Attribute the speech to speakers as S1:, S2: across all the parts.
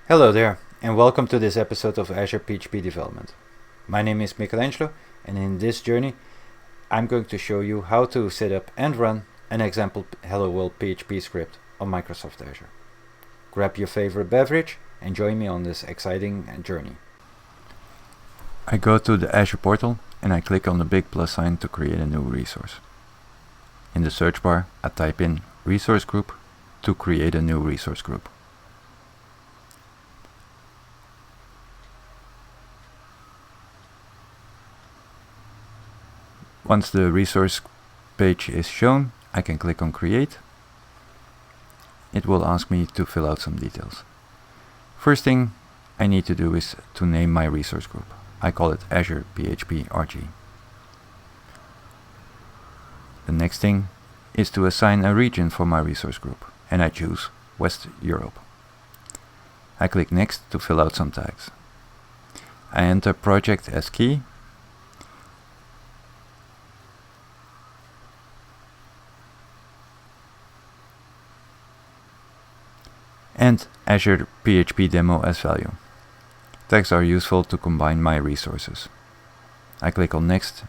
S1: Hello there, and welcome to this episode of Azure PHP Development. My name is Michelangelo, and in this journey, I'm going to show you how to set up and run an example Hello World PHP script on Microsoft Azure. Grab your favorite beverage and join me on this exciting journey. I go to the Azure portal and I click on the big plus sign to create a new resource. In the search bar, I type in resource group to create a new resource group. Once the resource page is shown, I can click on Create. It will ask me to fill out some details. First thing I need to do is to name my resource group. I call it Azure PHP RG. The next thing is to assign a region for my resource group, and I choose West Europe. I click Next to fill out some tags. I enter project as key. And Azure PHP demo as value. Tags are useful to combine my resources. I click on Next,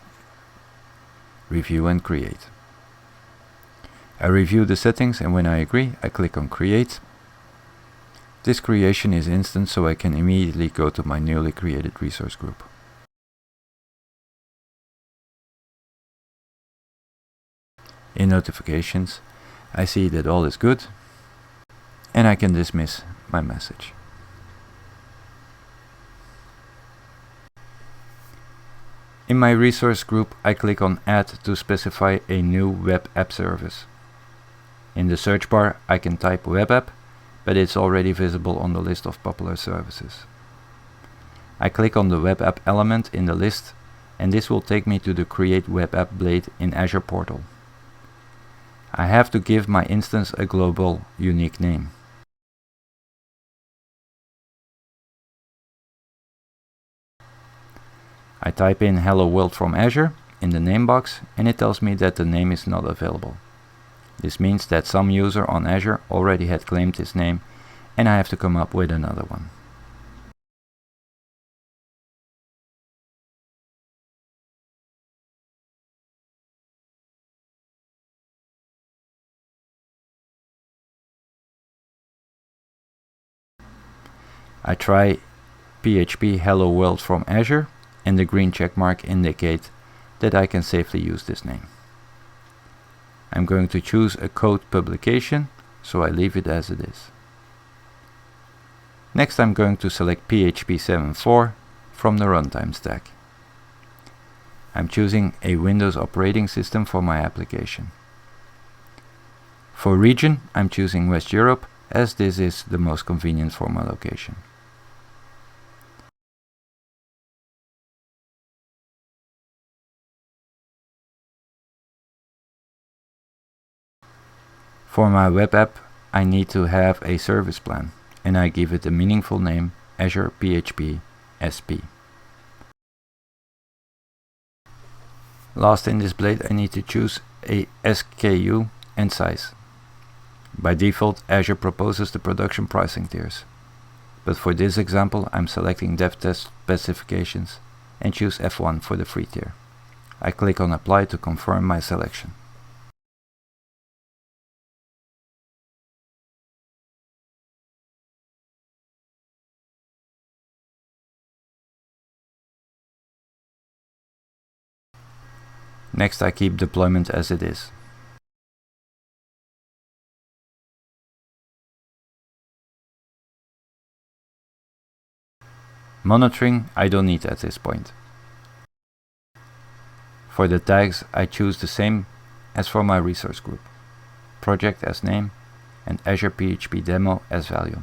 S1: Review and Create. I review the settings, and when I agree, I click on Create. This creation is instant, so I can immediately go to my newly created resource group. In notifications, I see that all is good, and I can dismiss my message. In my resource group, I click on Add to specify a new web app service. In the search bar, I can type web app, but it's already visible on the list of popular services. I click on the web app element in the list, and this will take me to the Create Web App blade in Azure portal. I have to give my instance a global, unique name. I type in Hello World from Azure in the name box, and it tells me that the name is not available. This means that some user on Azure already had claimed this name, and I have to come up with another one. I try PHP Hello World from Azure, and the green check mark indicates that I can safely use this name. I'm going to choose a code publication, so I leave it as it is. Next, I'm going to select PHP 7.4 from the runtime stack. I'm choosing a Windows operating system for my application. For region, I'm choosing West Europe, as this is the most convenient for my location. For my web app, I need to have a service plan, and I give it a meaningful name, Azure PHP SP. Last in this blade, I need to choose a SKU and size. By default, Azure proposes the production pricing tiers. But for this example, I'm selecting dev test specifications and choose F1 for the free tier. I click on Apply to confirm my selection. Next, I keep deployment as it is. Monitoring I don't need at this point. For the tags, I choose the same as for my resource group. Project as name and Azure PHP demo as value.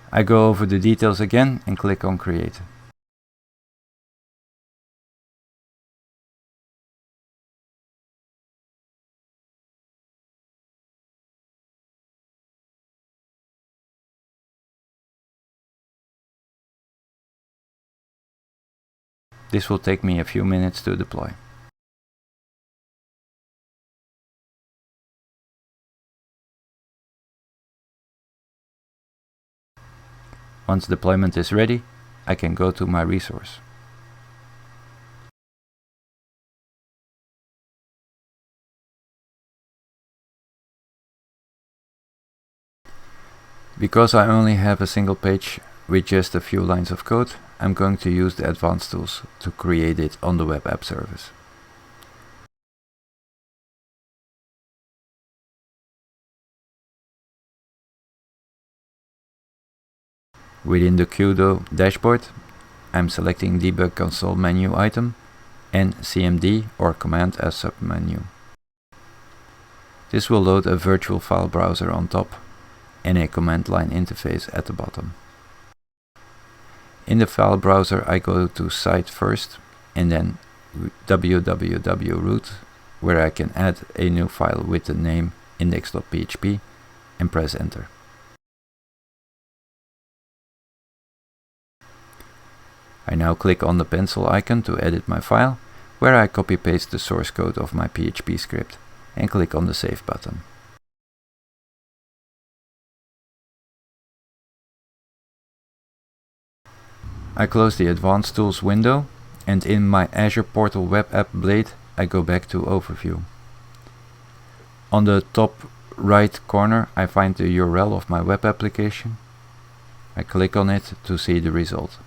S1: I go over the details again and click on Create. This will take me a few minutes to deploy. Once deployment is ready, I can go to my resource. Because I only have a single page with just a few lines of code, I'm going to use the advanced tools to create it on the web app service. Within the Qdo dashboard, I'm selecting Debug Console menu item and CMD or command as submenu. This will load a virtual file browser on top and a command line interface at the bottom. In the file browser I go to site first and then www.root, where I can add a new file with the name index.php and press enter. I now click on the pencil icon to edit my file, where I copy paste the source code of my PHP script and click on the save button. I close the Advanced Tools window, and in my Azure Portal Web App blade I go back to Overview. On the top right corner I find the URL of my web application. I click on it to see the result.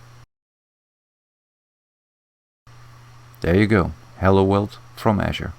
S1: There you go, Hello World from Azure.